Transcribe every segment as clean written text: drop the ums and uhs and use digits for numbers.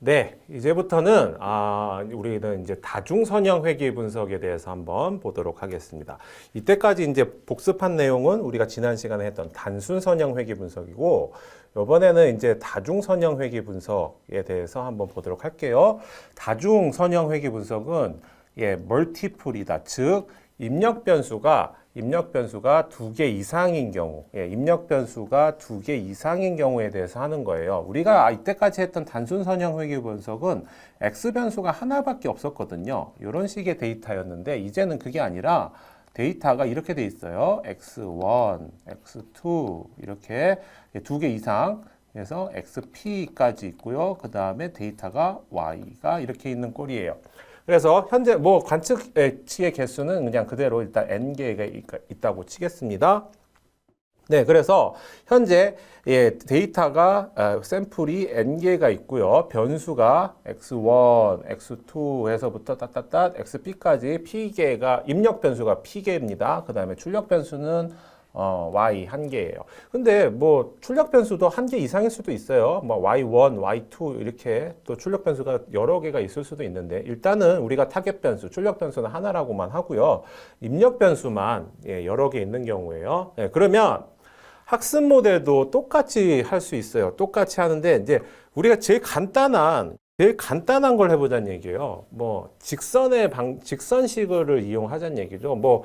네, 이제부터는 우리는 이제 다중선형 회귀 분석에 대해서 한번 보도록 하겠습니다. 이때까지 이제 복습한 내용은 우리가 지난 시간에 했던 단순선형 회귀 분석이고, 이번에는 이제 다중선형 회귀 분석에 대해서 한번 보도록 할게요. 다중선형 회귀 분석은 멀티플이다. 즉 입력 변수가 두 개 이상인 경우, 입력 변수가 두 개 이상인 경우에 대해서 하는 거예요. 우리가 이때까지 했던 단순 선형 회귀 분석은 x 변수가 하나밖에 없었거든요. 이런 식의 데이터였는데 이제는 그게 아니라 데이터가 이렇게 돼 있어요. x1, x2 이렇게 두 개 이상 해서 xp까지 있고요. 그 다음에 데이터가 y가 이렇게 있는 꼴이에요. 그래서 현재 관측치의 개수는 그냥 그대로 일단 n개가 있다고 치겠습니다. 네, 그래서 현재 데이터가 샘플이 n개가 있고요. 변수가 x1, x2 해서부터 xp까지 p개가 입력 변수가 p개입니다. 그 다음에 출력 변수는 y 한 개예요. 근데 뭐 출력 변수도 한 개 이상일 수도 있어요. 뭐 y1, y2 이렇게 또 출력 변수가 여러 개가 있을 수도 있는데 일단은 우리가 타겟 변수, 출력 변수는 하나라고만 하고요. 입력 변수만 여러 개 있는 경우에요. 그러면 학습 모델도 똑같이 할 수 있어요. 똑같이 하는데 이제 우리가 제일 간단한 걸 해보자는 얘기예요. 뭐 직선식을 이용하자는 얘기죠. 뭐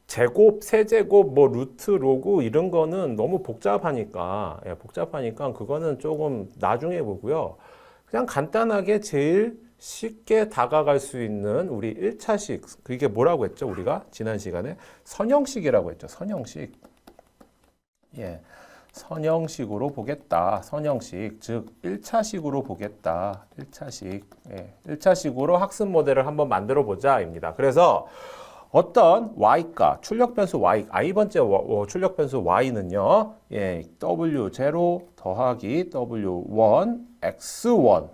제곱, 세제곱, 뭐 루트, 로그 이런 거는 너무 복잡하니까 그거는 조금 나중에 보고요. 그냥 간단하게 제일 쉽게 다가갈 수 있는 우리 1차식, 그게 뭐라고 했죠? 우리가 지난 시간에 선형식이라고 했죠. 선형식. 선형식으로 보겠다. 선형식, 즉 1차식으로 보겠다. 1차식. 1차식으로 학습 모델을 한번 만들어 보자입니다. 그래서 어떤 y가 출력 변수 y, i번째 출력 변수 y는요, w0 더하기 w1 x1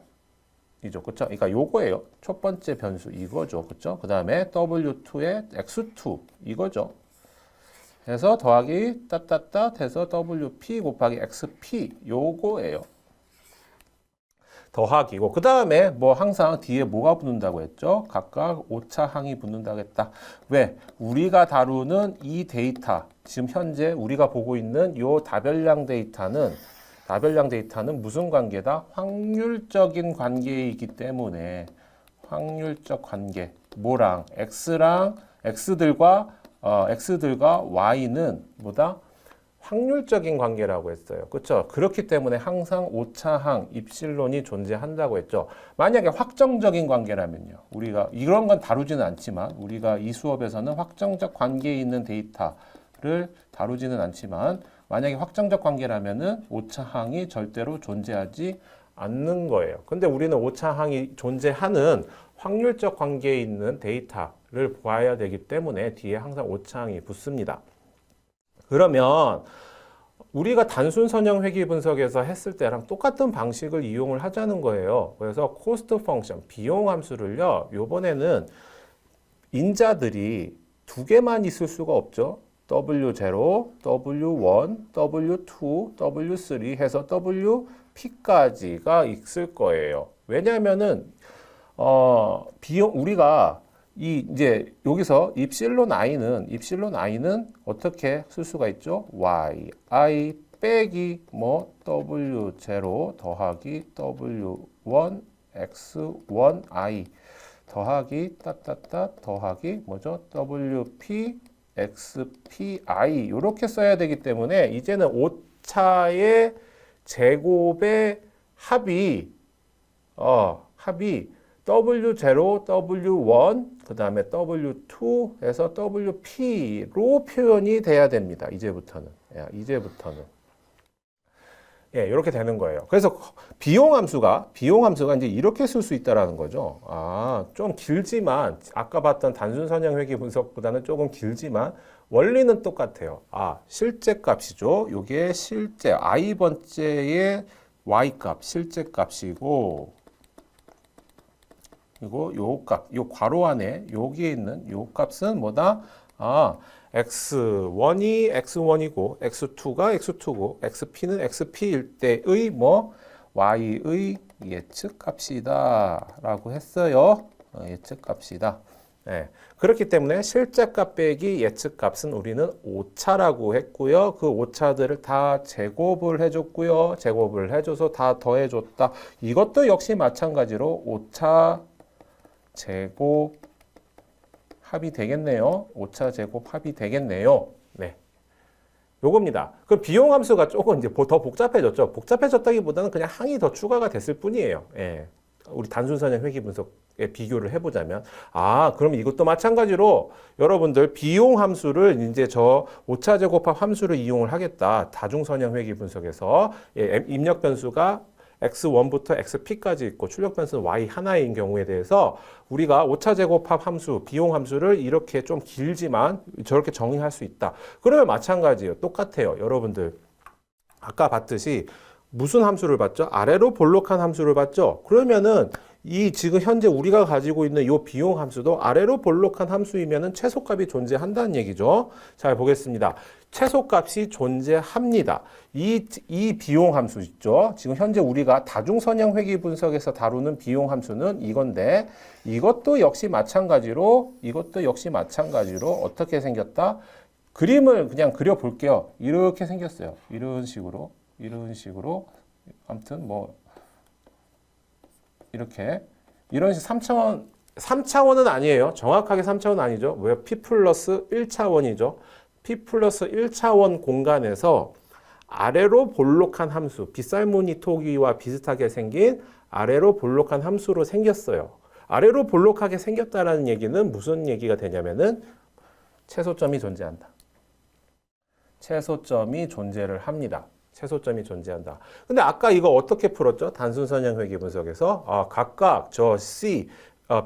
이죠, 그렇죠? 그러니까 요거예요. 첫 번째 변수 이거죠, 그렇죠? 그 다음에 w2의 x2 이거죠. 해서 더하기 해서 wp 곱하기 xp 요거예요. 더하기고 그 다음에 뭐 항상 뒤에 뭐가 붙는다고 했죠? 각각 오차항이 붙는다고 했다. 왜? 우리가 다루는 이 데이터, 지금 현재 우리가 보고 있는 요 다별량 데이터는 무슨 관계다? 확률적인 관계이기 때문에 확률적 관계 뭐랑 x들과 y는 뭐다? 확률적인 관계라고 했어요. 그렇죠? 그렇기 때문에 항상 오차항, 입실론이 존재한다고 했죠. 만약에 확정적인 관계라면요. 우리가 이런 건 다루지는 않지만 우리가 이 수업에서는 확정적 관계에 있는 데이터를 다루지는 않지만 만약에 확정적 관계라면은 오차항이 절대로 존재하지 않는 거예요. 근데 우리는 오차항이 존재하는 확률적 관계에 있는 데이터를 봐야 되기 때문에 뒤에 항상 오차항이 붙습니다. 그러면 우리가 단순 선형 회귀 분석에서 했을 때랑 똑같은 방식을 이용을 하자는 거예요. 그래서 코스트 펑션, 비용 함수를요, 요번에는 인자들이 두 개만 있을 수가 없죠. W0, W1, W2, W3 해서 WP까지가 있을 거예요. 왜냐하면은, 우리가 이제 여기서 입실론 i는 어떻게 쓸 수가 있죠? yi 빼기 뭐 w0 더하기 w1 x1i 더하기 더하기 뭐죠? wp xpi 이렇게 써야 되기 때문에 이제는 오차의 제곱의 합이 W0, W1, 그 다음에 W2 해서 WP로 표현이 돼야 됩니다. 이제부터는. 이렇게 되는 거예요. 그래서 비용 함수가 이제 이렇게 쓸 수 있다라는 거죠. 좀 길지만, 아까 봤던 단순 선형 회귀 분석보다는 조금 길지만, 원리는 똑같아요. 실제 값이죠. 요게 실제, i번째의 y값, 실제 값이고, 그리고 요 값, 요 괄호 안에 여기에 있는 요 값은 뭐다? x1이 x1이고 x2가 x2고 xp는 xp일 때의 뭐 y의 예측값이다 라고 했어요. 예측값이다. 네. 그렇기 때문에 실제값 빼기 예측값은 우리는 오차라고 했고요. 그 오차들을 다 제곱을 해줬고요. 제곱을 해줘서 다 더해줬다. 이것도 역시 마찬가지로 오차 제곱 합이 되겠네요. 오차 제곱 합이 되겠네요. 네. 요겁니다. 그럼 비용 함수가 조금 이제 더 복잡해졌죠. 복잡해졌다기보다는 그냥 항이 더 추가가 됐을 뿐이에요. 예. 우리 단순선형 회귀 분석에 비교를 해보자면, 그럼 이것도 마찬가지로 여러분들 비용 함수를 이제 저 오차 제곱합 함수를 이용을 하겠다. 다중선형 회귀 분석에서 입력 변수가 x1부터 xp까지 있고 출력 변수는 y 하나인 경우에 대해서 우리가 오차 제곱합 함수, 비용 함수를 이렇게 좀 길지만 저렇게 정의할 수 있다. 그러면 마찬가지예요. 똑같아요. 여러분들 아까 봤듯이 무슨 함수를 봤죠? 아래로 볼록한 함수를 봤죠? 그러면은 이 지금 현재 우리가 가지고 있는 이 비용 함수도 아래로 볼록한 함수이면은 최소값이 존재한다는 얘기죠. 잘 보겠습니다. 최소값이 존재합니다. 이 비용 함수 있죠? 지금 현재 우리가 다중선형 회귀 분석에서 다루는 비용 함수는 이건데 이것도 역시 마찬가지로 어떻게 생겼다? 그림을 그냥 그려 볼게요. 이렇게 생겼어요. 이런 식으로 아무튼 뭐 이렇게 이런 식 3차원은 아니에요. 정확하게 3차원 아니죠. 왜? P 플러스 1차원이죠. P 플러스 1차원 공간에서 아래로 볼록한 함수, 빗살무늬 토기와 비슷하게 생긴 아래로 볼록한 함수로 생겼어요. 아래로 볼록하게 생겼다라는 얘기는 무슨 얘기가 되냐면은 최소점이 존재한다. 최소점이 존재를 합니다. 최소점이 존재한다. 근데 아까 이거 어떻게 풀었죠? 단순선형 회귀 분석에서 각각 저 C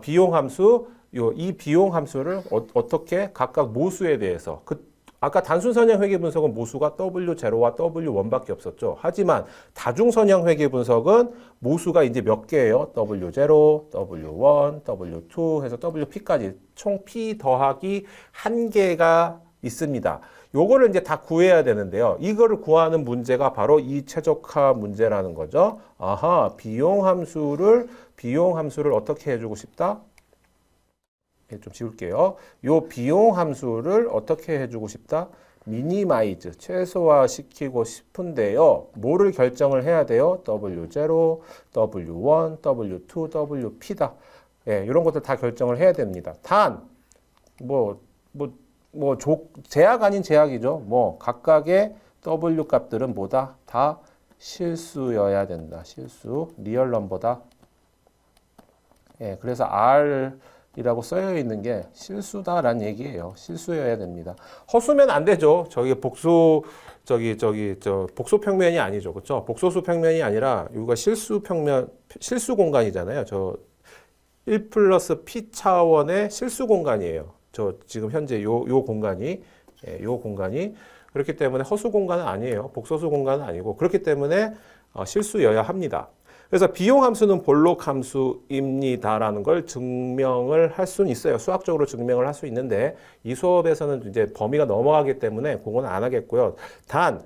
비용 함수 이 비용 함수를 어떻게 각각 모수에 대해서 아까 단순선형 회귀 분석은 모수가 W0와 W1밖에 없었죠. 하지만 다중선형 회귀 분석은 모수가 이제 몇 개예요? W0, W1, W2 해서 WP까지 총 P 더하기 1개가 있습니다. 요거를 이제 다 구해야 되는데요. 이거를 구하는 문제가 바로 이 최적화 문제라는 거죠. 비용 함수를 어떻게 해주고 싶다? 좀 지울게요. 요 비용 함수를 어떻게 해주고 싶다? 미니마이즈, 최소화시키고 싶은데요. 뭐를 결정을 해야 돼요? W0, W1, W2, WP다. 예, 이런 것들 다 결정을 해야 됩니다. 단, 제약 아닌 제약이죠. 각각의 W 값들은 뭐다? 다 실수여야 된다. 실수. 리얼 넘버다. 예, 그래서 R이라고 써여 있는 게 실수다라는 얘기예요. 실수여야 됩니다. 허수면 안 되죠. 복수 평면이 아니죠. 그렇죠? 복소수 평면이 아니라 여기가 실수 공간이잖아요. 1 플러스 P 차원의 실수 공간이에요. 지금 현재 요 공간이 그렇기 때문에 허수 공간은 아니에요. 복소수 공간은 아니고 그렇기 때문에 실수여야 합니다. 그래서 비용 함수는 볼록 함수입니다라는 걸 증명을 할 수는 있어요. 수학적으로 증명을 할 수 있는데 이 수업에서는 이제 범위가 넘어가기 때문에 그건 안 하겠고요. 단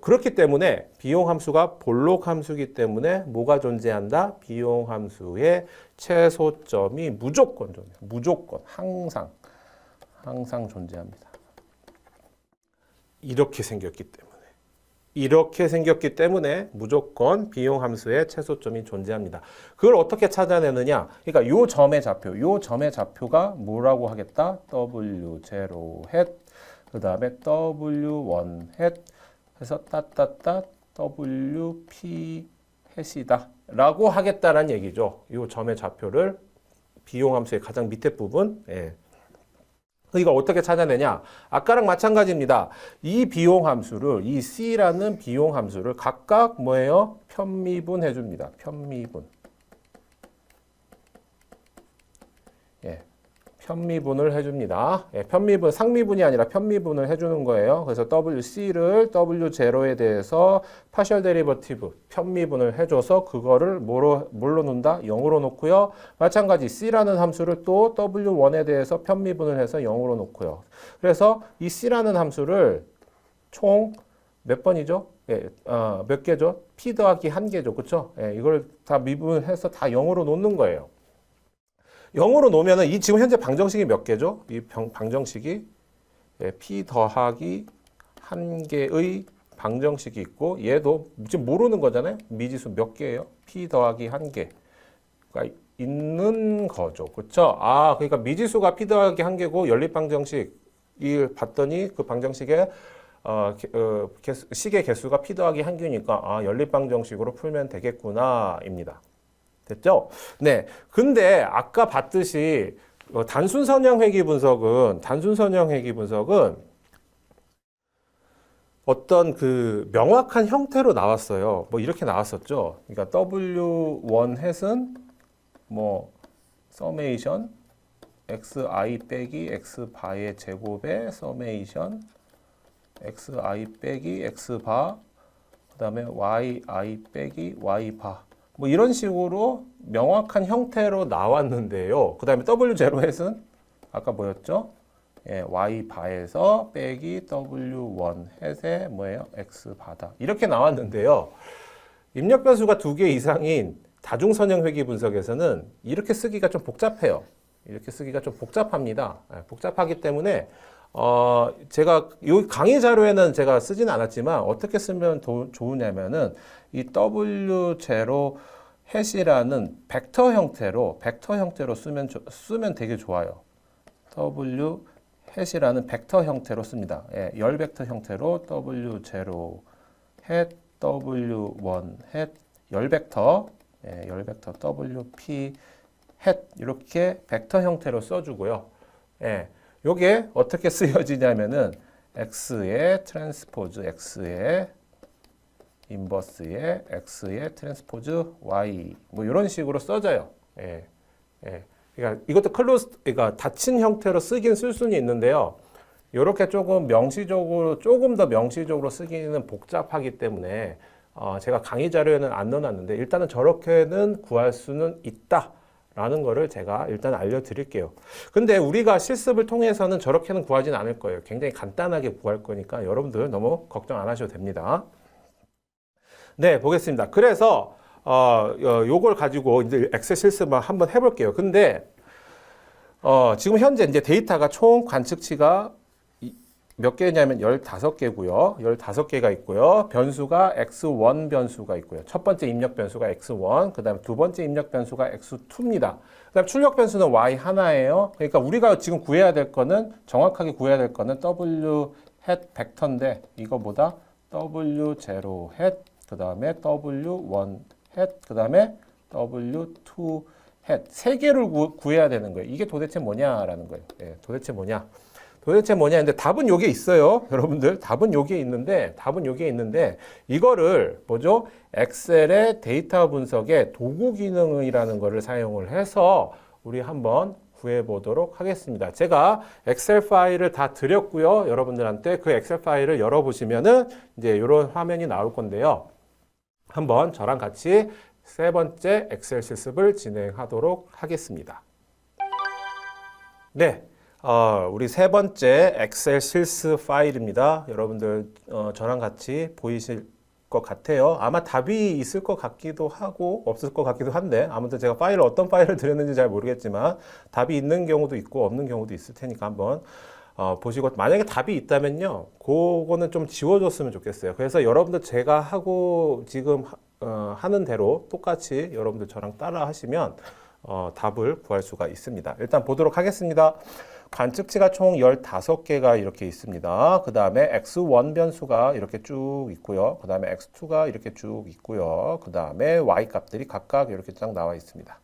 그렇기 때문에 비용 함수가 볼록 함수이기 때문에 뭐가 존재한다? 비용 함수의 최소점이 무조건 존재해요. 무조건 항상 존재합니다. 이렇게 생겼기 때문에 무조건 비용 함수의 최소점이 존재합니다. 그걸 어떻게 찾아내느냐? 그러니까 요 점의 좌표가 뭐라고 하겠다? W0 hat 그다음에 W1 hat 해서 WP 햇이다 라고 하겠다라는 얘기죠. 이 점의 좌표를 비용 함수의 가장 밑에 부분. 이걸 어떻게 찾아내냐? 아까랑 마찬가지입니다. 이 비용 함수를, 이 C라는 비용 함수를 각각 뭐예요? 편미분 해줍니다. 편미분. 편미분을 해줍니다. 편미분, 상미분이 아니라 편미분을 해주는 거예요. 그래서 WC를 W0에 대해서 파셜 데리버티브, 편미분을 해줘서 그거를 뭘로 놓는다? 0으로 놓고요. 마찬가지 C라는 함수를 또 W1에 대해서 편미분을 해서 0으로 놓고요. 그래서 이 C라는 함수를 총 몇 번이죠? 예, 몇 개죠? p 더하기 1개죠. 그쵸? 예, 이걸 다 미분해서 다 0으로 놓는 거예요. 0으로 놓으면은 이 지금 현재 방정식이 몇 개죠? 이 방정식이 예, p 더하기 1개의 방정식이 있고 얘도 지금 모르는 거잖아요. 미지수 몇 개예요? p 더하기 1개가 있는 거죠. 그렇죠? 그러니까 미지수가 p 더하기 1개고 연립 방정식을 봤더니 그 방정식에 식의 개수가 p 더하기 1개니까 연립 방정식으로 풀면 되겠구나입니다. 됐죠? 네. 근데 아까 봤듯이 단순 선형 회귀 분석은 어떤 그 명확한 형태로 나왔어요. 뭐 이렇게 나왔었죠. 그러니까 W1 햇은 뭐 서메이션 xi 빼기 x바의 제곱의 서메이션 xi 빼기 x바 그다음에 yi 빼기 y바 뭐 이런 식으로 명확한 형태로 나왔는데요. 그다음에 w0 햇은 아까 뭐였죠? 예, y바에서 빼기 w1 햇의 뭐예요? x바다 이렇게 나왔는데요. 입력 변수가 2개 이상인 다중선형 회귀 분석에서는 이렇게 쓰기가 좀 복잡해요. 이렇게 쓰기가 좀 복잡합니다. 복잡하기 때문에 제가 이 강의 자료에는 제가 쓰지는 않았지만 어떻게 쓰면 좋으냐면은 이 W0 햇이라는 벡터 형태로 쓰면 되게 좋아요. W 햇이라는 벡터 형태로 씁니다. 예, 열 벡터 형태로 W0 햇 W1 햇 열 벡터 열 벡터 WP 햇 이렇게 벡터 형태로 써주고요. 예, 요게 어떻게 쓰여지냐면은 x의 트랜스포즈 x의 인버스의 x의 트랜스포즈 y 뭐 이런 식으로 써져요. 예, 예. 그러니까 이것도 그러니까 닫힌 형태로 쓰긴 쓸 수는 있는데요. 이렇게 조금 더 명시적으로 쓰기는 복잡하기 때문에 제가 강의 자료에는 안 넣어놨는데 일단은 저렇게는 구할 수는 있다라는 거를 제가 일단 알려드릴게요. 근데 우리가 실습을 통해서는 저렇게는 구하진 않을 거예요. 굉장히 간단하게 구할 거니까 여러분들 너무 걱정 안 하셔도 됩니다. 네, 보겠습니다. 그래서 요걸 가지고 이제 엑셀 실습을 한번 해볼게요. 근데 지금 현재 이제 데이터가 총 관측치가 몇 개냐면 15개고요. 15개가 있고요. 변수가 x1 변수가 있고요. 첫 번째 입력 변수가 x1, 그 다음에 두 번째 입력 변수가 x2입니다. 그 다음에 출력 변수는 y 하나예요. 그러니까 우리가 지금 정확하게 구해야 될 거는 w 햇 벡터인데 이거보다 w0 햇, 그 다음에 w1 햇, 그 다음에 w2 햇. 세 개를 구해야 되는 거예요. 이게 도대체 뭐냐라는 거예요. 예, 도대체 뭐냐. 근데 답은 요게 있어요. 여러분들, 답은 요게 있는데, 이거를, 뭐죠? 엑셀의 데이터 분석의 도구 기능이라는 거를 사용을 해서 우리 한번 구해보도록 하겠습니다. 제가 엑셀 파일을 다 드렸고요. 여러분들한테 그 엑셀 파일을 열어보시면은 이제 이런 화면이 나올 건데요. 한번 저랑 같이 세 번째 엑셀 실습을 진행하도록 하겠습니다. 네. 우리 세 번째 엑셀 실습 파일입니다. 여러분들 저랑 같이 보이실 것 같아요. 아마 답이 있을 것 같기도 하고 없을 것 같기도 한데 아무튼 제가 어떤 파일을 드렸는지 잘 모르겠지만 답이 있는 경우도 있고 없는 경우도 있을 테니까 한번 보시고 만약에 답이 있다면요. 그거는 좀 지워줬으면 좋겠어요. 그래서 여러분들 제가 지금 하는 대로 똑같이 여러분들 저랑 따라 하시면 답을 구할 수가 있습니다. 일단 보도록 하겠습니다. 관측치가 총 15개가 이렇게 있습니다. 그 다음에 x1 변수가 이렇게 쭉 있고요. 그 다음에 x2가 이렇게 쭉 있고요. 그 다음에 y 값들이 각각 이렇게 쫙 나와 있습니다.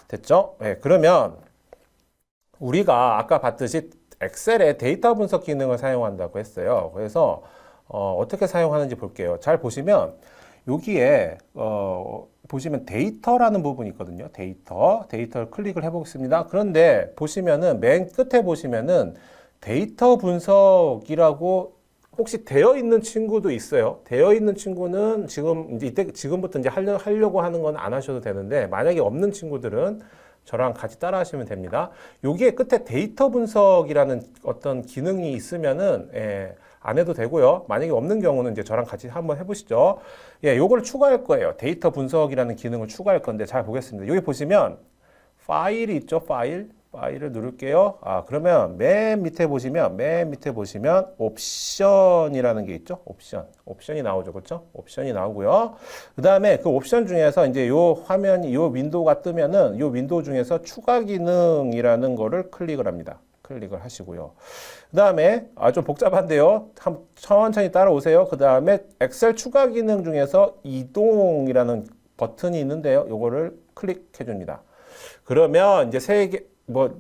됐죠? 네, 그러면 우리가 아까 봤듯이 엑셀의 데이터 분석 기능을 사용한다고 했어요. 그래서 어떻게 사용하는지 볼게요. 잘 보시면 여기에 보시면 데이터라는 부분이 있거든요. 데이터를 클릭을 해보겠습니다. 그런데 보시면은 맨 끝에 보시면은 데이터 분석이라고 혹시 되어 있는 친구도 있어요. 되어 있는 친구는 지금부터 이제 하려고 하는 건 안 하셔도 되는데 만약에 없는 친구들은 저랑 같이 따라 하시면 됩니다. 여기에 끝에 데이터 분석이라는 어떤 기능이 있으면은 안 해도 되고요. 만약에 없는 경우는 이제 저랑 같이 한번 해보시죠. 예, 요걸 추가할 거예요. 데이터 분석이라는 기능을 추가할 건데 잘 보겠습니다. 여기 보시면 파일이 있죠. 파일을 누를게요. 그러면 맨 밑에 보시면 옵션이라는 게 있죠. 옵션이 나오죠. 그렇죠? 옵션이 나오고요. 그다음에 그 옵션 중에서 이제 요 화면이 요 윈도우가 뜨면은 요 윈도우 중에서 추가 기능이라는 거를 클릭을 합니다. 클릭을 하시고요. 그다음에 좀 복잡한데요. 천천히 따라오세요. 그다음에 엑셀 추가 기능 중에서 이동이라는 버튼이 있는데요. 요거를 클릭해 줍니다. 그러면 이제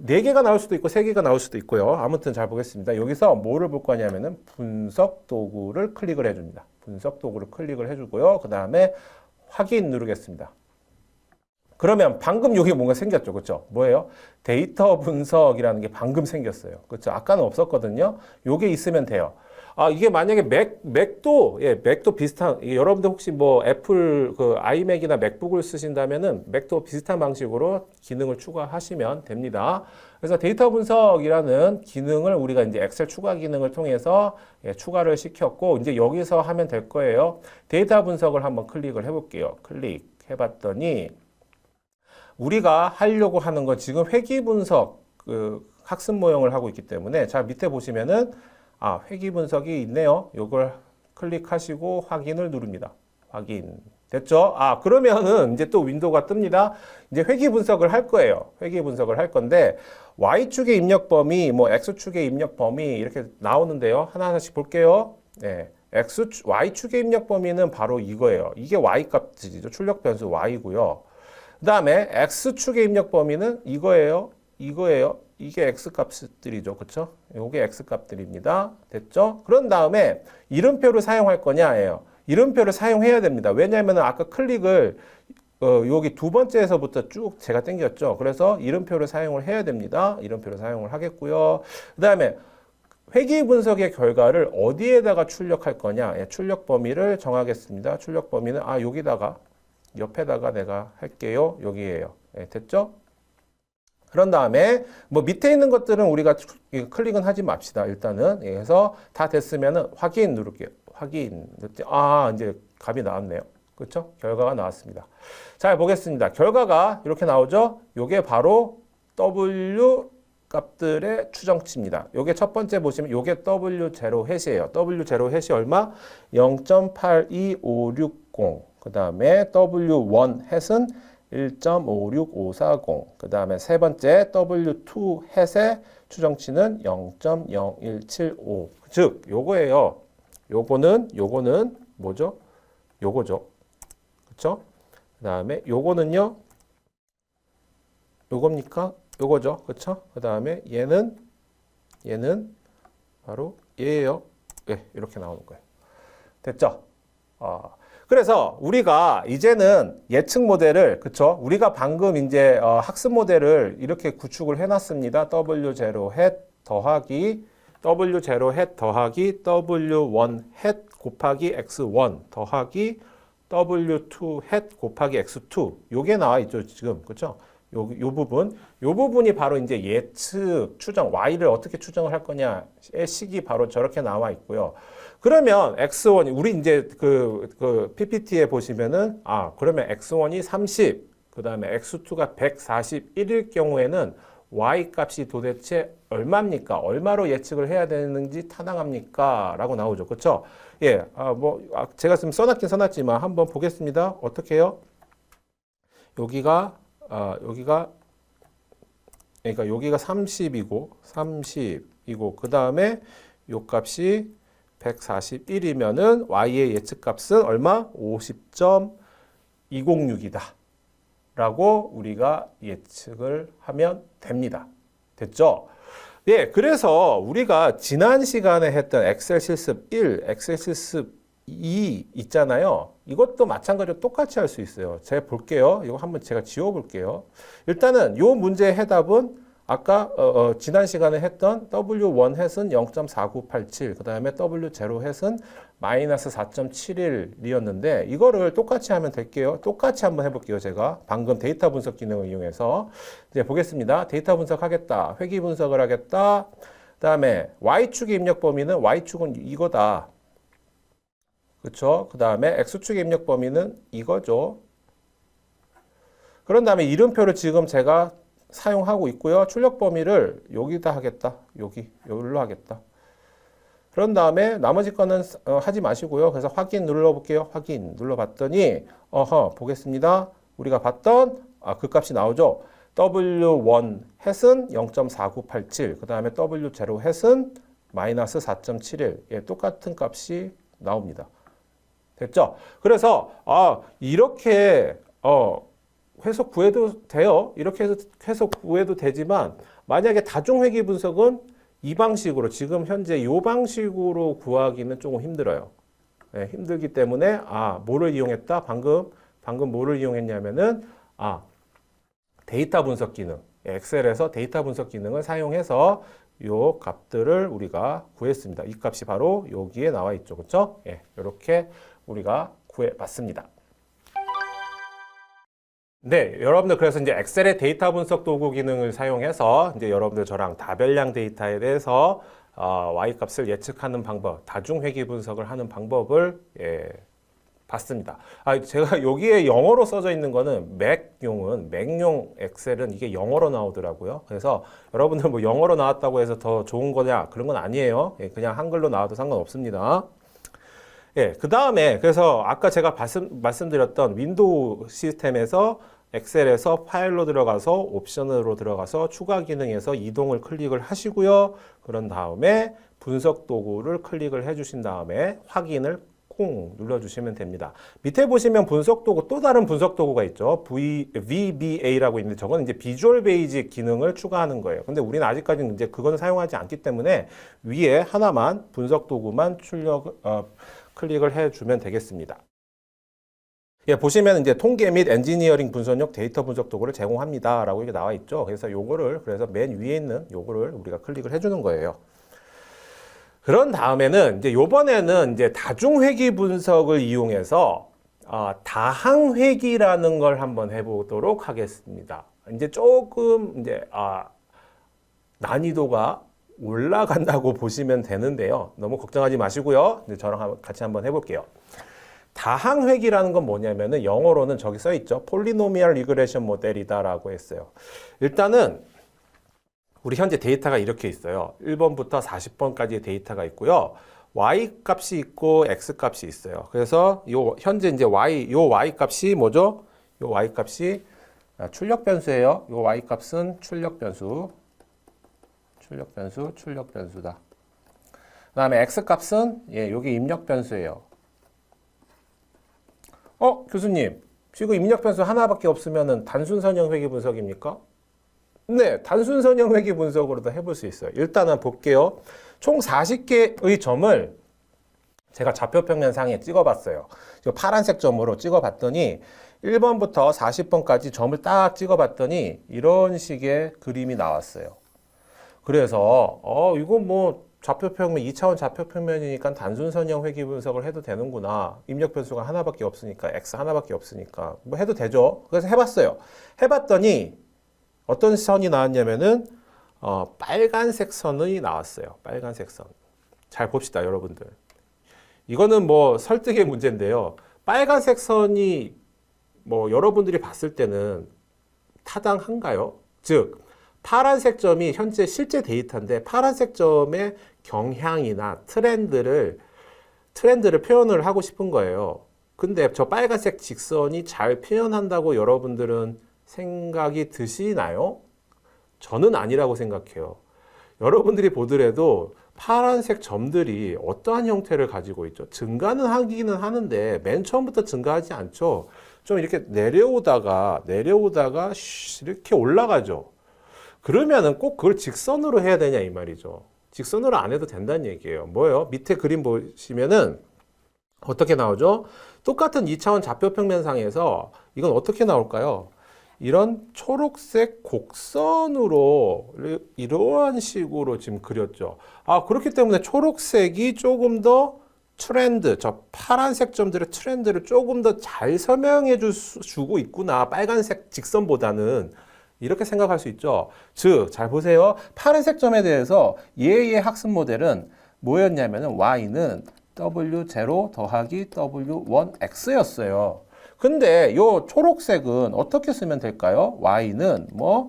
네 개가 나올 수도 있고 세 개가 나올 수도 있고요. 아무튼 잘 보겠습니다. 여기서 뭐를 볼 거냐면은 분석 도구를 클릭을 해줍니다. 분석 도구를 클릭을 해주고요. 그 다음에 확인 누르겠습니다. 그러면 방금 여기 뭔가 생겼죠. 그렇죠? 뭐예요? 데이터 분석이라는 게 방금 생겼어요. 그렇죠? 아까는 없었거든요. 요게 있으면 돼요. 이게 만약에 맥도 비슷한, 여러분들 혹시 뭐 애플 아이맥이나 맥북을 쓰신다면은 맥도 비슷한 방식으로 기능을 추가하시면 됩니다. 그래서 데이터 분석이라는 기능을 우리가 이제 엑셀 추가 기능을 통해서 추가를 시켰고, 이제 여기서 하면 될 거예요. 데이터 분석을 한번 클릭을 해볼게요. 클릭해 봤더니, 우리가 하려고 하는 건 지금 회귀 분석, 학습 모형을 하고 있기 때문에, 자, 밑에 보시면은 회귀 분석이 있네요. 이걸 클릭하시고 확인을 누릅니다. 확인. 됐죠? 그러면은 이제 또 윈도우가 뜹니다. 이제 회귀 분석을 할 거예요. 회귀 분석을 할 건데, Y축의 입력 범위, 뭐 X축의 입력 범위 이렇게 나오는데요. 하나하나씩 볼게요. 네. Y축의 입력 범위는 바로 이거예요. 이게 Y 값이죠. 출력 변수 Y고요. 그 다음에 X축의 입력 범위는 이거예요. 이게 X 값들이죠. 그쵸? 요게 X 값들입니다. 됐죠? 그런 다음에 이름표를 사용할 거냐예요. 이름표를 사용해야 됩니다. 왜냐하면 아까 클릭을 여기 두 번째에서부터 쭉 제가 당겼죠. 그래서 이름표를 사용을 해야 됩니다. 이름표를 사용을 하겠고요. 그 다음에 회귀 분석의 결과를 어디에다가 출력할 거냐. 출력 범위를 정하겠습니다. 출력 범위는 여기다가 옆에다가 내가 할게요. 여기에요. 됐죠? 그런 다음에 뭐 밑에 있는 것들은 우리가 클릭은 하지 맙시다. 일단은 그래서 다 됐으면은 확인 누를게요. 확인. 이제 값이 나왔네요. 그렇죠? 결과가 나왔습니다. 자, 보겠습니다. 결과가 이렇게 나오죠? 요게 바로 W 값들의 추정치입니다. 요게 첫 번째 보시면 요게 W0 해시예요. W0 해시 얼마? 0.82560. 그다음에 W1 햇은 1.56540. 그 다음에 세 번째 W2 햇의 추정치는 0.0175. 즉, 요거예요. 요거는 뭐죠? 요거죠. 그쵸? 그 다음에 요거는요. 요겁니까? 요거죠. 그쵸? 그 다음에 얘는 바로 얘예요. 예, 이렇게 나오는 거예요. 됐죠? 그래서 우리가 이제는 예측 모델을, 그쵸? 우리가 방금 이제 학습 모델을 이렇게 구축을 해놨습니다. W0 햇 더하기 W0 햇 더하기 W1 햇 곱하기 X1 더하기 W2 햇 곱하기 X2. 요게 나와 있죠, 지금. 그쵸? 요 부분이 바로 이제 예측 추정, Y를 어떻게 추정을 할 거냐의 식이 바로 저렇게 나와 있고요. 그러면 X1, 우리 이제 그 PPT에 보시면은, 그러면 X1이 30, 그 다음에 X2가 141일 경우에는 Y 값이 도대체 얼마입니까? 얼마로 예측을 해야 되는지 타당합니까? 라고 나오죠. 그쵸? 예, 제가 지금 써놨긴 써놨지만 한번 보겠습니다. 어떻게 해요? 여기가, 그러니까 여기가 30이고, 그 다음에 요 값이 141이면은 Y의 예측값은 얼마? 50.206이다. 라고 우리가 예측을 하면 됩니다. 됐죠? 예, 그래서 우리가 지난 시간에 했던 엑셀 실습 1, 엑셀 실습 2 있잖아요. 이것도 마찬가지로 똑같이 할 수 있어요. 제가 볼게요. 이거 한번 제가 지워볼게요. 일단은 요 문제의 해답은 아까 지난 시간에 했던 W1 햇은 0.4987, 그 다음에 W0 햇은 마이너스 4.71이었는데 이거를 똑같이 하면 될게요. 똑같이 한번 해볼게요. 제가 방금 데이터 분석 기능을 이용해서 이제 보겠습니다. 데이터 분석하겠다. 회귀 분석을 하겠다. 다음에 Y축의 입력 범위는 Y축은 이거다. 그쵸? 그 다음에 X축의 입력 범위는 이거죠. 그런 다음에 이름표를 지금 제가 사용하고 있고요. 출력 범위를 여기다 하겠다. 여기로 하겠다. 그런 다음에 나머지 거는 하지 마시고요. 그래서 확인 눌러볼게요. 확인 눌러봤더니 보겠습니다. 우리가 봤던 그 값이 나오죠. W1 햇은 0.4987, 그 다음에 W0 햇은 마이너스 4.71. 예, 똑같은 값이 나옵니다. 됐죠? 그래서 이렇게 해석 구해도 돼요. 이렇게 해서 해석 구해도 되지만 만약에 다중회귀 분석은 이 방식으로 지금 현재 이 방식으로 구하기는 조금 힘들어요. 네, 힘들기 때문에 뭐를 이용했다? 방금 뭐를 이용했냐면은 데이터 분석 기능, 엑셀에서 데이터 분석 기능을 사용해서 요 값들을 우리가 구했습니다. 이 값이 바로 여기에 나와 있죠. 그렇죠? 예, 이렇게 우리가 구해봤습니다. 네, 여러분들 그래서 이제 엑셀의 데이터 분석 도구 기능을 사용해서 이제 여러분들 저랑 다별량 데이터에 대해서 Y 값을 예측하는 방법, 다중회귀 분석을 하는 방법을 봤습니다. 제가 여기에 영어로 써져 있는 거는 맥용 엑셀은 이게 영어로 나오더라고요. 그래서 여러분들 뭐 영어로 나왔다고 해서 더 좋은 거냐 그런 건 아니에요. 그냥 한글로 나와도 상관없습니다. 그 다음에 그래서 아까 제가 말씀드렸던 윈도우 시스템에서 엑셀에서 파일로 들어가서 옵션으로 들어가서 추가 기능에서 이동을 클릭을 하시고요. 그런 다음에 분석 도구를 클릭을 해주신 다음에 확인을 콩 눌러주시면 됩니다. 밑에 보시면 분석 도구 또 다른 분석 도구가 있죠. VBA라고 있는데 저건 이제 비주얼 베이직 기능을 추가하는 거예요. 근데 우리는 아직까지는 이제 그거는 사용하지 않기 때문에 위에 하나만 분석 도구만 클릭을 해주면 되겠습니다. 보시면 이제 통계 및 엔지니어링 분석용 데이터 분석 도구를 제공합니다. 라고 이게 나와 있죠. 그래서 그래서 맨 위에 있는 요거를 우리가 클릭을 해주는 거예요. 그런 다음에는 이제 요번에는 이제 다중회귀 분석을 이용해서 다항회귀라는 걸 한번 해보도록 하겠습니다. 이제 조금 난이도가 올라간다고 보시면 되는데요. 너무 걱정하지 마시고요. 이제 저랑 같이 한번 해볼게요. 다항회귀라는 건 뭐냐면은 영어로는 저기 써 있죠. 폴리노미얼 리그레션 모델이다라고 했어요. 일단은 우리 현재 데이터가 이렇게 있어요. 1번부터 40번까지의 데이터가 있고요. Y 값이 있고 X 값이 있어요. 그래서 현재 이제 Y 값이 뭐죠? 요 Y 값이 출력 변수예요. 요 Y 값은 출력 변수다. 그다음에 X 값은 여기 입력 변수예요. 교수님, 지금 입력 변수 하나밖에 없으면은 단순 선형 회귀 분석입니까? 네, 단순 선형 회귀 분석으로도 해볼 수 있어요. 일단은 볼게요. 총 40개의 점을 제가 좌표평면상에 찍어봤어요. 파란색 점으로 찍어봤더니 1번부터 40번까지 점을 딱 찍어봤더니 이런 식의 그림이 나왔어요. 그래서 이거 뭐 좌표평면 2차원 좌표평면이니까 단순 선형 회귀 분석을 해도 되는구나. 입력 변수가 하나밖에 없으니까 X 하나밖에 없으니까 뭐 해도 되죠. 그래서 해봤어요. 해봤더니 어떤 선이 나왔냐면은 빨간색 선이 나왔어요. 빨간색 선. 잘 봅시다, 여러분들. 이거는 뭐 설득의 문제인데요. 빨간색 선이 뭐 여러분들이 봤을 때는 타당한가요? 즉 파란색 점이 현재 실제 데이터인데 파란색 점의 경향이나 트렌드를 표현을 하고 싶은 거예요. 근데 저 빨간색 직선이 잘 표현한다고 여러분들은 생각이 드시나요? 저는 아니라고 생각해요. 여러분들이 보더라도 파란색 점들이 어떠한 형태를 가지고 있죠? 증가는 하기는 하는데 맨 처음부터 증가하지 않죠. 좀 이렇게 내려오다가 이렇게 올라가죠. 그러면은 꼭 그걸 직선으로 해야 되냐 이 말이죠. 직선으로 안 해도 된다는 얘기예요. 뭐예요? 밑에 그림 보시면은 어떻게 나오죠? 똑같은 2차원 좌표평면상에서 이건 어떻게 나올까요? 이런 초록색 곡선으로 이러한 식으로 지금 그렸죠. 그렇기 때문에 초록색이 조금 더 트렌드, 저 파란색 점들의 트렌드를 조금 더 잘 설명해 주고 있구나. 빨간색 직선보다는 이렇게 생각할 수 있죠. 즉, 잘 보세요. 파란색 점에 대해서 얘의 학습 모델은 뭐였냐면은 y는 w0 더하기 w1x였어요. 근데 요 초록색은 어떻게 쓰면 될까요? y는 뭐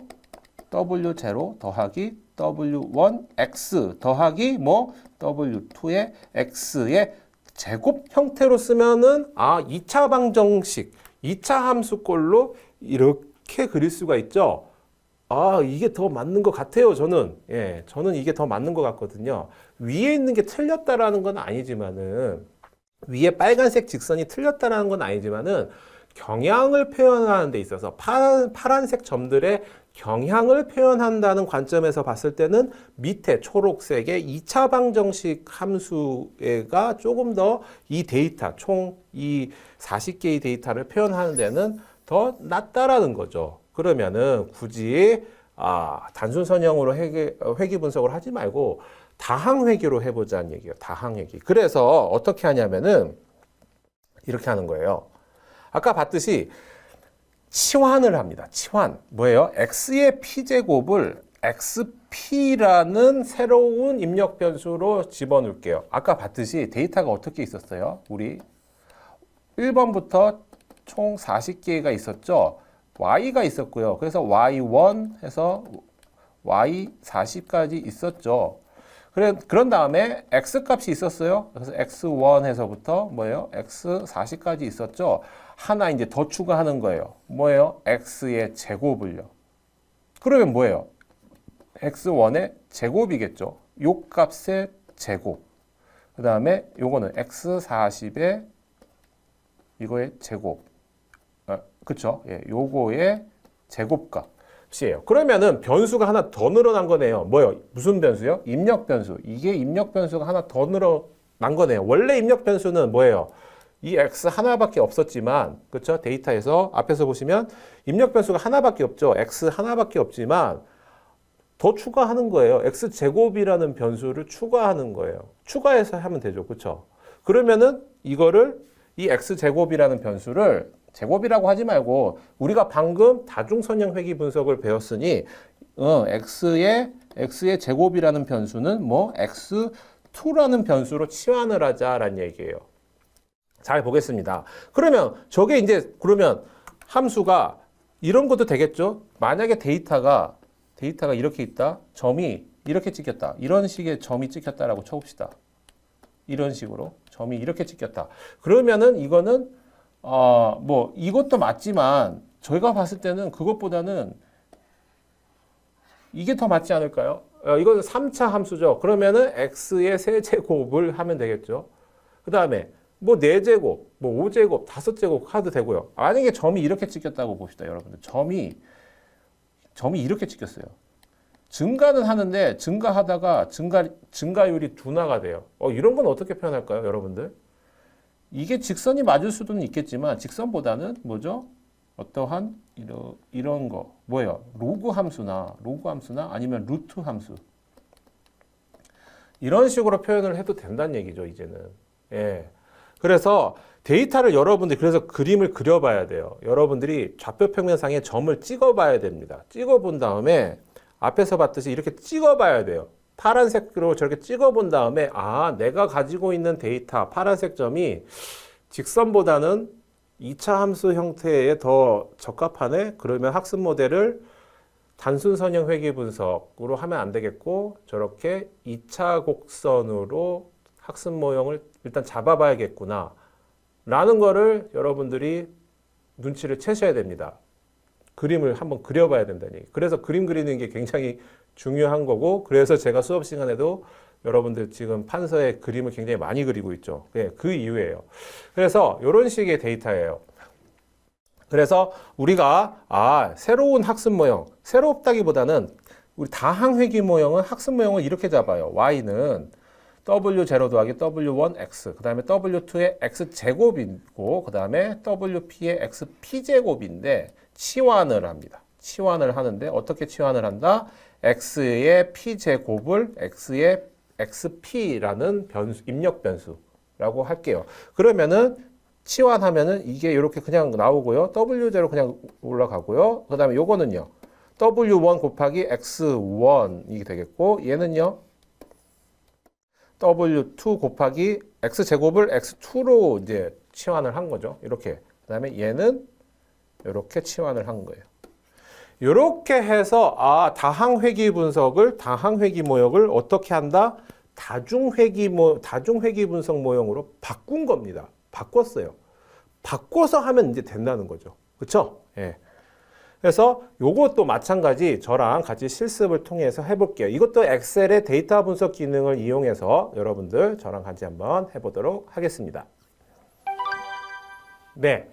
w0 더하기 w1x 더하기 뭐 w2의 x의 제곱 형태로 쓰면은 2차 방정식, 2차 함수꼴로 이렇게 그릴 수가 있죠. 이게 더 맞는 것 같아요, 저는. 예, 저는 이게 더 맞는 것 같거든요. 위에 있는 게 틀렸다라는 건 아니지만은, 위에 빨간색 직선이 틀렸다라는 건 아니지만은, 경향을 표현하는 데 있어서 파란색 점들의 경향을 표현한다는 관점에서 봤을 때는 밑에 초록색의 2차 방정식 함수가 조금 더 이 데이터, 총 이 40개의 데이터를 표현하는 데는 더 낫다라는 거죠. 그러면은 굳이 단순 선형으로 회귀 분석을 하지 말고 다항 회귀로 해보자는 얘기예요. 다항 회귀. 그래서 어떻게 하냐면은 이렇게 하는 거예요. 아까 봤듯이 치환을 합니다. 치환. 뭐예요? x의 p제곱을 xp라는 새로운 입력 변수로 집어넣을게요. 아까 봤듯이 데이터가 어떻게 있었어요? 우리 1번부터 총 40개가 있었죠. y가 있었고요. 그래서 y1 해서 y40까지 있었죠. 그런 다음에 x 값이 있었어요. 그래서 x1 해서부터 뭐예요? x40까지 있었죠. 하나 이제 더 추가하는 거예요. 뭐예요? x의 제곱을요. 그러면 뭐예요? x1의 제곱이겠죠. 요 값의 제곱. 그 다음에 요거는 x40의 이거의 제곱. 그쵸? 예, 요거의 제곱값이에요. 그러면은 변수가 하나 더 늘어난 거네요. 뭐요? 무슨 변수요? 입력 변수. 이게 입력 변수가 하나 더 늘어난 거네요. 원래 입력 변수는 뭐예요? 이 x 하나밖에 없었지만, 그쵸? 데이터에서 앞에서 보시면 입력 변수가 하나밖에 없죠. x 하나밖에 없지만 더 추가하는 거예요. x 제곱이라는 변수를 추가하는 거예요. 추가해서 하면 되죠. 그쵸? 그러면은 이거를 이 x 제곱이라는 변수를 제곱이라고 하지 말고 우리가 방금 다중선형 회귀 분석을 배웠으니 x의 제곱이라는 변수는 뭐 x2라는 변수로 치환을 하자라는 얘기예요. 잘 보겠습니다. 그러면 저게 이제 그러면 함수가 이런 것도 되겠죠? 만약에 데이터가 이렇게 있다. 점이 이렇게 찍혔다. 이런 식의 점이 찍혔다라고 쳐봅시다. 이런 식으로 점이 이렇게 찍혔다. 그러면은 이거는 뭐 이것도 맞지만 저희가 봤을 때는 그것보다는 이게 더 맞지 않을까요? 이거는 3차 함수죠. 그러면은 x의 세제곱을 하면 되겠죠. 그 다음에 뭐 4제곱, 뭐 5제곱, 5제곱 하도 되고요. 만약에 점이 이렇게 찍혔다고 봅시다, 여러분들. 점이 이렇게 찍혔어요. 증가는 하는데 증가하다가 증가율이 둔화가 돼요. 이런 건 어떻게 표현할까요, 여러분들? 이게 직선이 맞을 수도 있겠지만 직선보다는 뭐죠? 어떠한 이런 거 뭐예요? 로그 함수나 아니면 루트 함수 이런 식으로 표현을 해도 된다는 얘기죠, 이제는. 예. 그래서 데이터를 여러분들이 그래서 그림을 그려봐야 돼요. 여러분들이 좌표 평면상에 점을 찍어봐야 됩니다. 찍어본 다음에 앞에서 봤듯이 이렇게 찍어봐야 돼요. 파란색으로 저렇게 찍어본 다음에 내가 가지고 있는 데이터 파란색 점이 직선보다는 2차 함수 형태에 더 적합하네? 그러면 학습 모델을 단순 선형 회귀 분석으로 하면 안 되겠고 저렇게 2차 곡선으로 학습 모형을 일단 잡아봐야겠구나 라는 거를 여러분들이 눈치를 채셔야 됩니다. 그림을 한번 그려봐야 된다는 얘기. 그래서 그림 그리는 게 굉장히 중요한 거고 그래서 제가 수업 시간에도 여러분들 지금 판서에 그림을 굉장히 많이 그리고 있죠. 그 이유예요. 그래서 이런 식의 데이터예요. 그래서 우리가 새로운 학습 모형, 새롭다기보다는 우리 다항 회귀 모형은 학습 모형을 이렇게 잡아요. y는 w0 더하기 w1x, 그 다음에 w2의 x제곱이고 그 다음에 wp의 xp제곱인데 치환을 합니다. 치환을 하는데 어떻게 치환을 한다? x의 p제곱을 x의 xp라는 변수, 입력 변수라고 할게요. 그러면은 치환하면은 이게 이렇게 그냥 나오고요. w0 그냥 올라가고요. 그 다음에 요거는요. W1 곱하기 X1이 되겠고 얘는요. W2 곱하기 X제곱을 X2로 이제 치환을 한 거죠. 이렇게. 그 다음에 얘는 이렇게 치환을 한 거예요. 이렇게 해서 다항회귀 분석을 다항회귀 모형을 어떻게 한다? 다중회귀 분석 모형으로 바꾼 겁니다. 바꿨어요. 바꿔서 하면 이제 된다는 거죠. 그렇죠? 예. 그래서 요것도 마찬가지 저랑 같이 실습을 통해서 해볼게요. 이것도 엑셀의 데이터 분석 기능을 이용해서 여러분들 저랑 같이 한번 해보도록 하겠습니다. 네.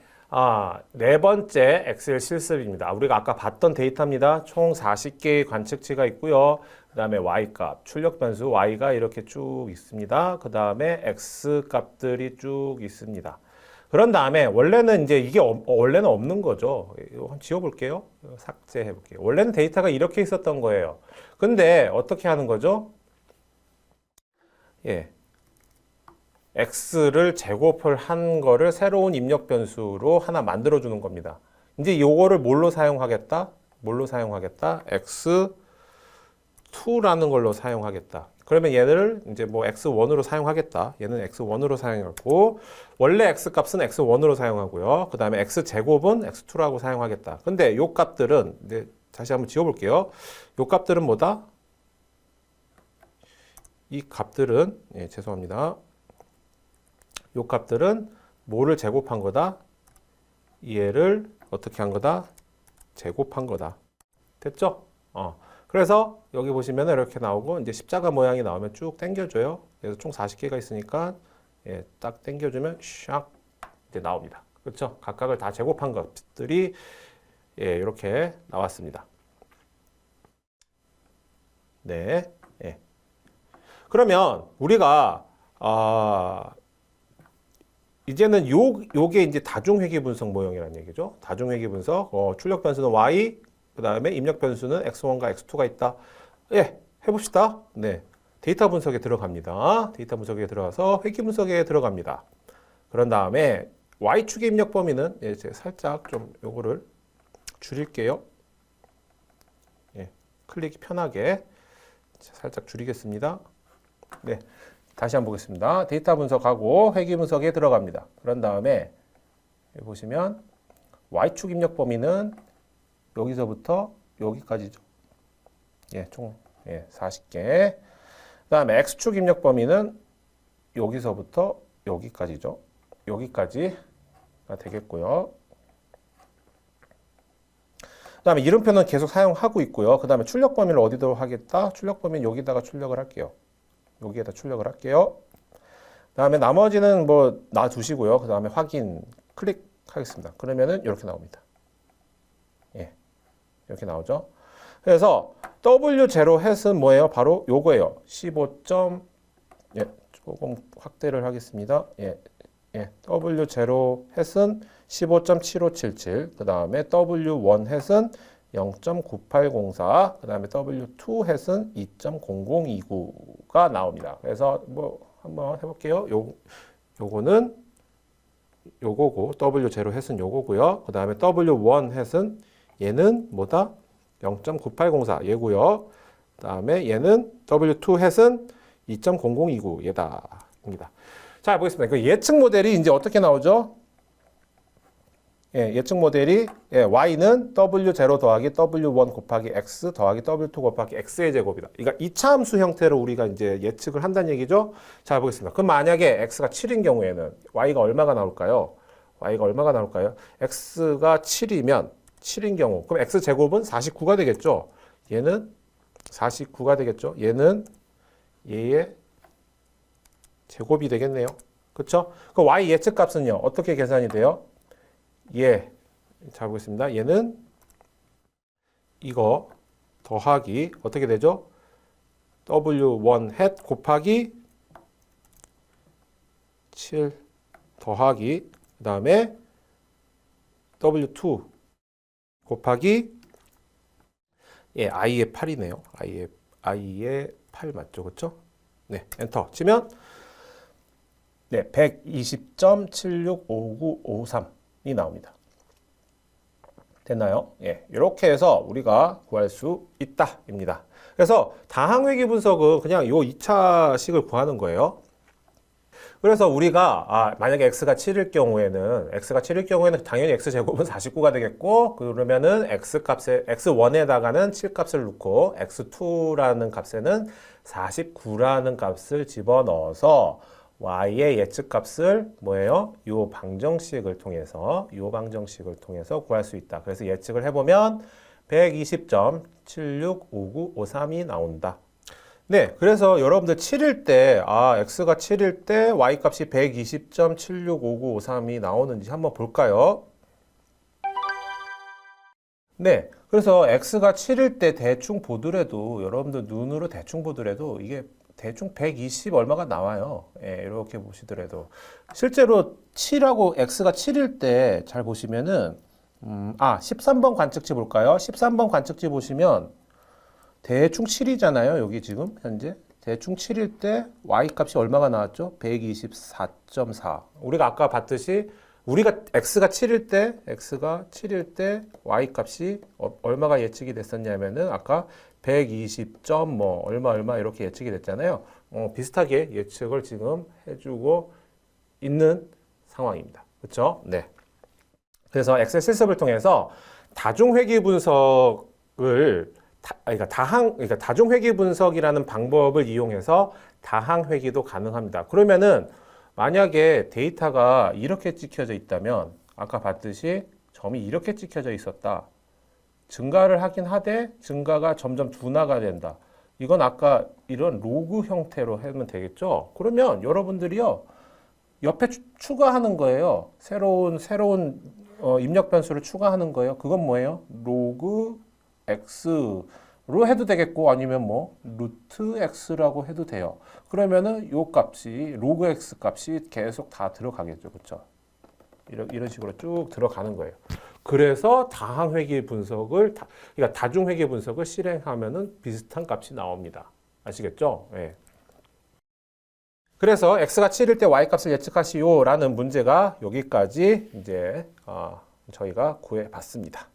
네 번째 엑셀 실습입니다. 우리가 아까 봤던 데이터입니다. 총 40개의 관측치가 있고요. 그 다음에 Y값, 출력 변수 Y가 이렇게 쭉 있습니다. 그 다음에 X 값들이 쭉 있습니다. 그런 다음에 원래는 이제 이게 원래는 없는 거죠. 이거 한번 지워볼게요. 삭제해 볼게요. 원래는 데이터가 이렇게 있었던 거예요. 근데 어떻게 하는 거죠? 예. X를 제곱을 한 거를 새로운 입력 변수로 하나 만들어 주는 겁니다. 이제 요거를 뭘로 사용하겠다? X2라는 걸로 사용하겠다. 그러면 얘를 이제 뭐 X1으로 사용하겠다. 얘는 X1으로 사용하고, 원래 X 값은 X1으로 사용하고요. 그 다음에 X 제곱은 X2라고 사용하겠다. 근데 요 값들은, 이제 다시 한번 지워볼게요. 요 값들은 뭐다? 이 값들은, 예, 죄송합니다. 요 값들은 뭐를 제곱한 거다? 얘를 어떻게 한 거다? 제곱한 거다. 됐죠? 그래서 여기 보시면 이렇게 나오고 이제 십자가 모양이 나오면 쭉 당겨줘요. 그래서 총 40개가 있으니까 예, 딱 당겨주면 샥 이제 나옵니다. 그렇죠? 각각을 다 제곱한 것들이 예, 이렇게 나왔습니다. 네. 예. 그러면 우리가 이제는 요게 이제 다중회귀 분석 모형이라는 얘기죠. 다중회귀 분석. 출력 변수는 Y, 그 다음에 입력 변수는 X1과 X2가 있다. 예, 해봅시다. 네. 데이터 분석에 들어갑니다. 데이터 분석에 들어가서 회귀 분석에 들어갑니다. 그런 다음에 Y축의 입력 범위는 예, 제가 살짝 좀 요거를 줄일게요. 예, 클릭이 편하게 살짝 줄이겠습니다. 네. 다시 한번 보겠습니다. 데이터 분석하고 회귀 분석에 들어갑니다. 그런 다음에 여기 보시면 Y축 입력 범위는 여기서부터 여기까지죠. 예, 총 40개. 그 다음에 X축 입력 범위는 여기서부터 여기까지죠. 여기까지가 되겠고요. 그 다음에 이름표는 계속 사용하고 있고요. 그 다음에 출력 범위를 어디로 하겠다? 출력 범위는 여기다가 출력을 할게요. 여기에다 출력을 할게요. 그 다음에 나머지는 뭐 놔두시고요. 그 다음에 확인 클릭하겠습니다. 그러면은 이렇게 나옵니다. 예, 이렇게 나오죠. 그래서 W0 햇은 뭐예요? 바로 요거예요. 15. 예, 조금 확대를 하겠습니다. 예, W0 햇은 15.7577. 그 다음에 W1 햇은 0.9804, 그 다음에 W2 햇은 2.0029가 나옵니다. 그래서 뭐 한번 해볼게요. 요거는 요거고, W0 햇은 요거고요. 그 다음에 W1 햇은 얘는 뭐다? 0.9804 얘고요. 그 다음에 얘는 W2 햇은 2.0029 얘다입니다. 자, 보겠습니다. 그 예측 모델이 이제 어떻게 나오죠? 예, 예측 모델이 Y는 W0 더하기 W1 곱하기 X 더하기 W2 곱하기 X의 제곱이다. 그러니까 이차함수 형태로 우리가 이제 예측을 한다는 얘기죠. 자, 보겠습니다. 그럼 만약에 X가 7인 경우에는 Y가 얼마가 나올까요? X가 7인 경우, 그럼 X 제곱은 49가 되겠죠. 얘는 49가 되겠죠. 얘는 얘의 제곱이 되겠네요. 그렇죠? 그 Y 예측 값은요, 어떻게 계산이 돼요? 예, 잘 보겠습니다. 얘는 이거 더하기 어떻게 되죠? W1 햇 곱하기 7 더하기 그 다음에 W2 곱하기 예, I의 8이네요. I의 8 맞죠? 그렇죠? 네, 엔터 치면 네, 120.765953이 나옵니다. 됐나요? 예, 이렇게 해서 우리가 구할 수 있다입니다. 그래서 다항회귀 분석은 그냥 요 2차 식을 구하는 거예요. 그래서 우리가 만약에 x가 7일 경우에는 당연히 x제곱은 49가 되겠고, 그러면은 x값에 x1에다가는 7값을 넣고 x2라는 값에는 49라는 값을 집어넣어서 y의 예측값을 뭐예요? 요 방정식을 통해서 구할 수 있다. 그래서 예측을 해보면 120.765953이 나온다. 네, 그래서 여러분들 7일 때, x가 7일 때 y값이 120.765953이 나오는지 한번 볼까요? 네, 그래서 x가 7일 때 대충 보더라도, 여러분들 눈으로 대충 보더라도 이게 대충 120 얼마가 나와요. 예, 이렇게 보시더라도. 실제로 7하고 x가 7일 때 잘 보시면은, 13번 관측지 볼까요? 13번 관측지 보시면 대충 7이잖아요. 여기 지금 현재. 대충 7일 때 y값이 얼마가 나왔죠? 124.4. 우리가 아까 봤듯이 x가 7일 때 y값이 얼마가 예측이 됐었냐면은 아까 120점 뭐 얼마 이렇게 예측이 됐잖아요. 비슷하게 예측을 지금 해주고 있는 상황입니다. 그렇죠? 네. 그래서 엑셀 실습을 통해서 다중회귀 분석을 그러니까 다중회귀 분석이라는 방법을 이용해서 다항회귀도 가능합니다. 그러면은 만약에 데이터가 이렇게 찍혀져 있다면 아까 봤듯이 점이 이렇게 찍혀져 있었다. 증가를 하긴 하되 증가가 점점 둔화가 된다. 이건 아까 이런 로그 형태로 하면 되겠죠. 그러면 여러분들이요 옆에 추가하는 거예요. 새로운 입력 변수를 추가하는 거예요. 그건 뭐예요? 로그 x로 해도 되겠고 아니면 뭐 루트 x라고 해도 돼요. 그러면은 요 값이 로그 x 값이 계속 다 들어가겠죠. 그렇죠? 이런 식으로 쭉 들어가는 거예요. 그래서 다항회귀 분석을 그러니까 다중회귀 분석을 실행하면은 비슷한 값이 나옵니다. 아시겠죠? 예. 그래서 x가 7일 때 y값을 예측하시오라는 문제가 여기까지 이제 저희가 구해 봤습니다.